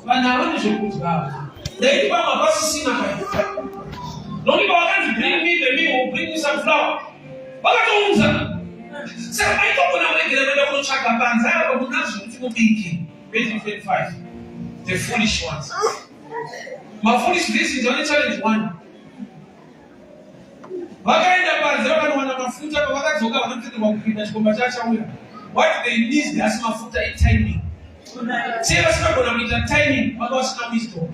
Vanhu havane zvekudya. Dai pamwe pasisina kai. Nonipa vakanzi bring me the meal, will bring me some flour. Vakatounza. Saka maitogona kuregera kuenda kunotsvaga panza apa munazvo kuti mubiki. 2025. The foolish ones. My foolish visions only challenge one. Vakaenda panze vakanowana mafuta pavakadzoka vanotenderwa kupinda chikomba chachauya. What they need has mafuta timing. Sei vasingagona kuita timing vanga vasina wisdom.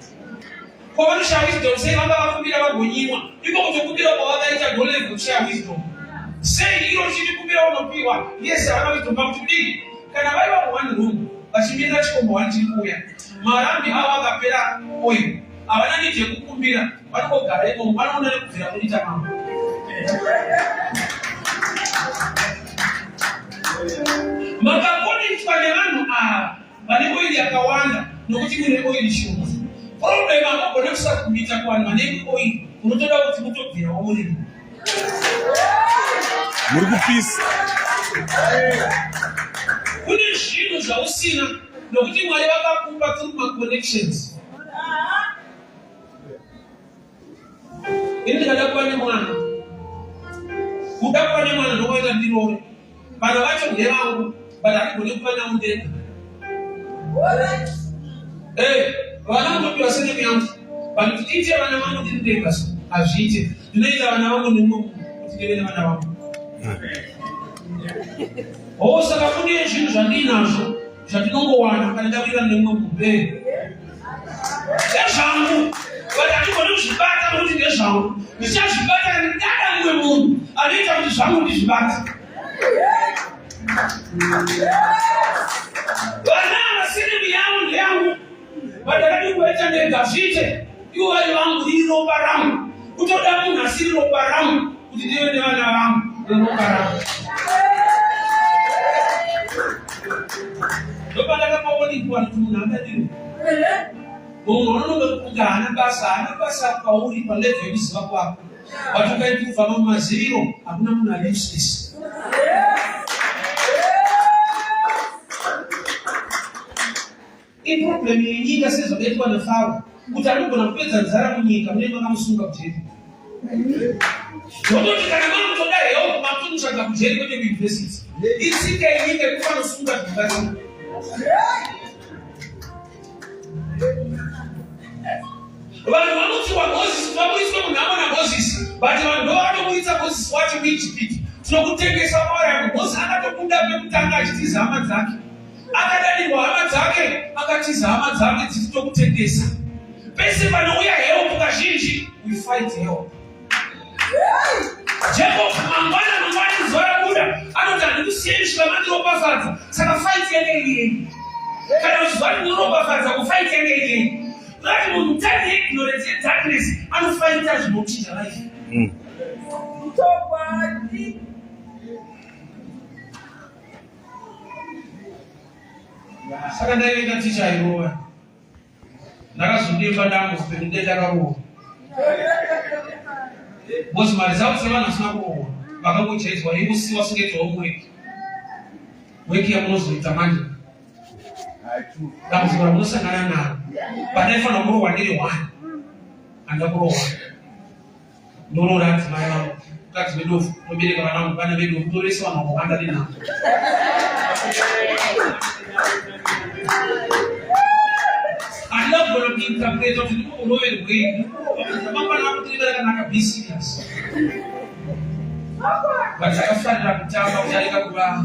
Kwavanoshaya wisdom sei vanga vakumbira vagonyimwa. Iko kutokumbira kwavakaita golevel kushaya wisdom. Sei iro chitikumbira unopiwa. Yes, havana wisdom pakuti kudini. Kana vaiva one room vachimirira chikomba wani chiri kuuya. Marambi avo akapera oil. Havana need yekukumbira. Vanongogara imomo vanoona nekubvira kunita mambo. Makakonekitwa nevanhu ava vane oili yakawanda nokuti mune oili shoma. Problem akagona kusakumita kuvanhu vane oili unotoda kuti mutobvirawo murimo. Muri kupisa. Kune zvinhu zvausina nokuti Mwari vakakupa through maconnections. Ini ndikada kuva nemwana. Kuda kuva nemwana ndokuita ndirore. Vana vacho ndevangu, but hatigoni kuva navo ndega. Vana vanopiwa senemu yangu. Vanhu tiite vana vangu ndiri ndega so. Hazviite. Ndinoita vana vangu nemumwe kuti ndive nevana vangu. Saka kune zvinhu zvandinazvo zvandinongowana kana ndawirirana nemumwe munhu. Ndezvangu. But hatigoni kuzvibata nokuti ndezvangu. Ndichazvibata ndada mumwe munhu anoita kuti zvangu ndizvibate. Vana havasiri yangu ndeyangu. Vadakati kuita ndega zviite. Ivo vari vangu riri ropa rangu. Kutoda munhu asiri ropa rangu kuti ndive nevana vangu neropa rangu. Ndopandakamaonekwa kuti munhu akadini. Munhu unongokunga hana basa pauri palevel yekuziva kwako. But ukaimprova mamaziviro hakuna munhu ari useless. Iproblem yenyika sezvakaitwa naFaro kuti anogona kupedza nzara munyika mune makamusunga kujeri. Nototi kana mamutoda help mamutotsvaga kujeri kwete kuuniversity. Itsika yenyika yekufana kusunga zvakasina. Vanhu vanotsiwa Moses, vamuiswa munhamo naMoses, but vanhu ndovanomuisa Moses wacho muIjipiti. Tinokutengesa mara yako. Moses akatokunda pekutanga achitiza hama dzake. Akadanirwa hama dzake, akatiza hama dzake dzichitokutengesa. Pese panouya help kazhinji, we fight help. Jacob mangwana zuva rabuda, anoti handikusiye kusvika mandiropafadza, saka fight yake iriye. Kana zuva rinoropafadza, kufight yake iriye. Like when time ignorance and darkness, and find us no teacher life. Saka ndaenda teacher irowa. Ndakazodimba ndangu kupenda ndakarowa. Boss mari zao sema nasina kurowa. Vakamuchaizwa imusiwa singeto homework. Weki ya munozoita manje. Damuzikora munosangana nalo. Panefana kurowa ndiri one. Andakurowa. Ndorora ati mai vangu. Kati vedofu. Nobereka vanangu pana vedofu. Torese vanangu wanda dina. I love when I'm interpreted of the people who are way. Mama na kutribera kana be serious. But akafanya kutamba kujalika kuba.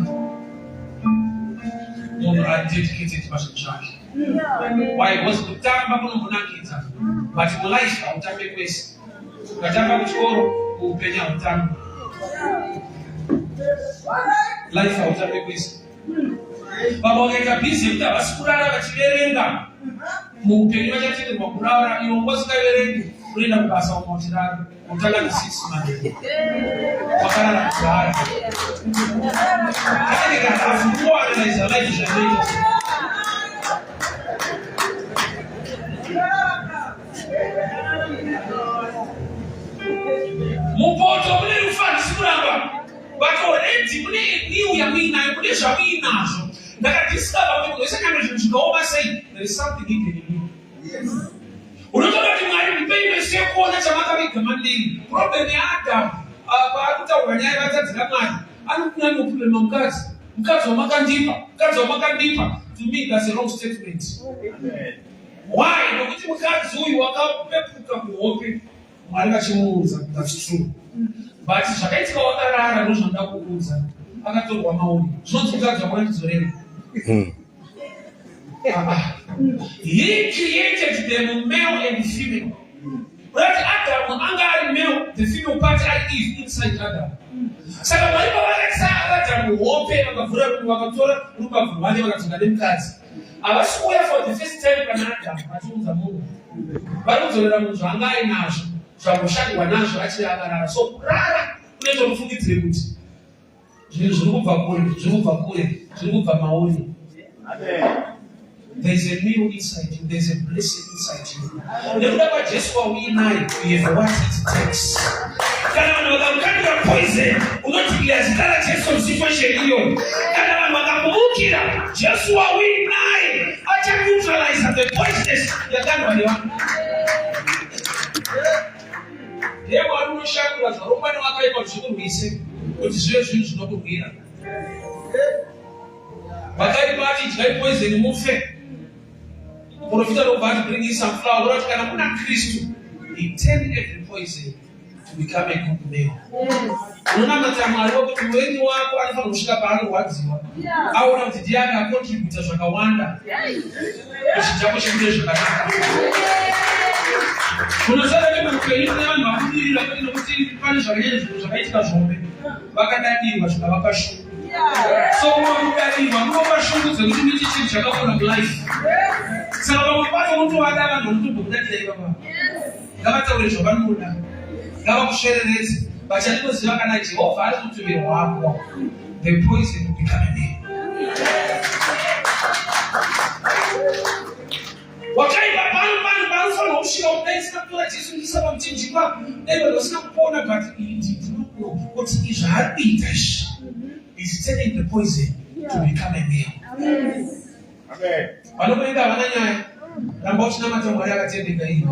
Mungu dedicated passion chake. Why was kutamba kuno munakita. But in life utambe kwesi. Ukatamba kuchoro upenya utamba. Life utambe kwesi. Baba wakaita busy mta vasikurara vachiverenga. Muupenyu vachatenderwa kurara iwo ngosikaverenge unoenda kubasa umotirara utanga na 6 months. Wakarara kurara. Atenga afunguwa analyze life zvainoita. muinayo kune zvamuinazvo. Ndakadiscover kuti wese kana zvinhu zvikaoma sei, there is something hidden in you. Unotoda kuti Mwari ndipei mese kuona chamakaviga mandiri. Problem yaAdamu paakutaura nyaya yevatadzira Mwari, anokunyanya kuproblema mukadzi. Mukadzi wamakandipa. To me, that's a wrong statement. Why? Nokuti mukadzi uyu wakapepuka kuhope, Mwari vachimuudza, that's true. But zvakaitika wakarara ndozvanoda kuudza. Akatorwa maoni. Zvinonzi mukadzi wakwanidzorera. He created them male and female. But Adam anga male, the female part is inside Adam. Saka Mwari pavakatsa Adam hope vakavhura vakatora rubavhu rwake vakatonga nemukadzi. Havasikuuya for the first time kana Adam vachiudza munhu. Vari kudzorera munhu zvaanga ainazvo, zvangoshandwa nazvo achiri akarara. So kurara kunoita mufungidzire kuti zvinhu zviri kubva maoni. There's a meal inside you, there's a blessing inside you. Nekuda kwaJesu wauinaye, we have what it takes. Kana vanhu vakamukandira poison, unotilia zita raJesu situation iyo. Kana vanhu vakamubukira, Jesu wauinaye acha-neutralize the poisonous yakandwa nevanhu. Ndiye Mwari unoshandura zvarongwa nevakaipa zvikurwise kuti zvive zvinhu zvinokurwira. Vakaipa vati idyai poison mufe. Profita Robert bringing some flour. What can I put Christ? He turned every poison to become a good meal. Unaona mtamari wako tuweni wako anafanya kushika pahali waziwa. Au na mtidiana akontributa zvakawanda. Usijapo shinde zvakataka. Unazana kama mpenzi wangu akudiri lakini nokuti pale zvakaitika zvombe. Vakadadiwa zvakavakashu. So wakudadiwa ngokashungudza kuti ndichi chinhu chakakona mulife. Saka vamwe mutu wadava nomutu kudadira ivava. Ngavataure zvavanoda. Ngavakusherereze. Vachatoziva kana Jehovha ari mutuviro wako. The poison will become a meal. Wakaipa pano panofanira kusvika kudai sina kutora Jesu ndisa pamuchinjikwa. Dai vasina kupona but ndinokuno kuti izvi ari kuita izvi. Is turning the poison to become a meal. Amen. Vanokuenda havana nyaya. Ramba uchinamata Mwari akatendeka iyi.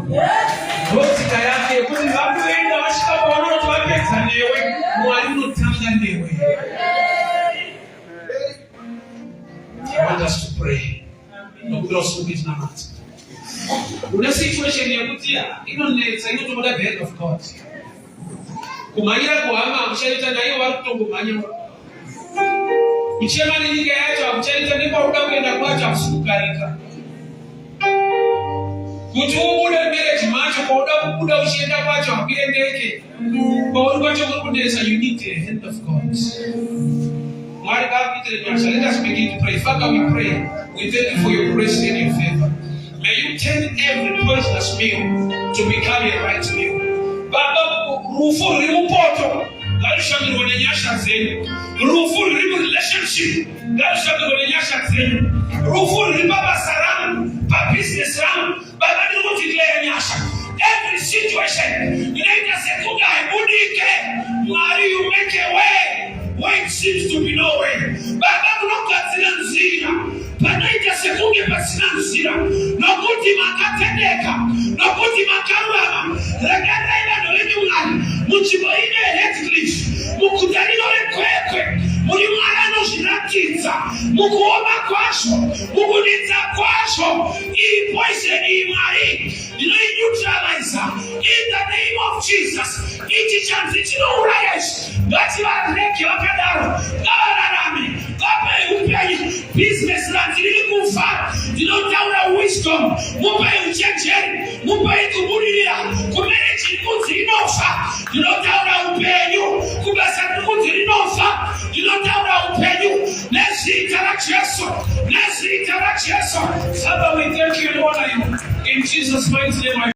Ndotsika yake kuti vakuenda vasvika paona kuti vapedza newe, Mwari unotanga newe. I want us to pray. Nokuti usinamata. Una situation yekuti inonetsa inotoda the hand of God. Kumanyira kuhamba amuchaita naye vari kutongomhanya. Kuchema nenyika yacho hakuchaita nepauda kuenda kwacho hakusukugarika. Kuti ubude marriage macho pauda kubuda uchienda kwacho hakuendeke. Pauri kwacho kuri kunetsa, you need the hand of God. Mwari ngaakuitire nyasha. Let us begin to pray. Father, we pray. We thank you for your grace and your favor. May you turn every poisonous meal to become a right meal. Baba, rufu riri mupoto ngarishandirwe nenyasha dzenyu. Rufu riri murelationship ngarishandirwe nenyasha dzenyu. Rufu riri pabasa rangu, pabusiness rangu, Baba ndinodeclare nyasha. Every situation inoita sekunge haibudike, Mwari you make a way where it seems to be no way. Baba munogadzira nzira panoita sekunge pasina nzira, nokuti makatendeka, nokuti makarurama. Regerai vanhu venyu Mwari munzvimbo ine Heathcliff, muguta rino rekwekwe, muri Mwari anozviratidza mukuoma kwazvo, mukudinza kwazvo. Iyi poison iyi Mwari ndinoineutralize in the name of Jesus. Ichi chanzi chinouraya ichi ngativarege vakadaro, ngavararame, vape upenyu. Business ranzi riri kufa, ndinotaura wisdom, mupei uchenjeri, mupei kubudirira. Kumereji kunzi rinofa, ndinotaura upenyu. Kubasa kunzi rinofa, ndinotaura upenyu. Nezita raJesu, nezita raJesu. Father, we thank you and honor you. In Jesus' mighty name.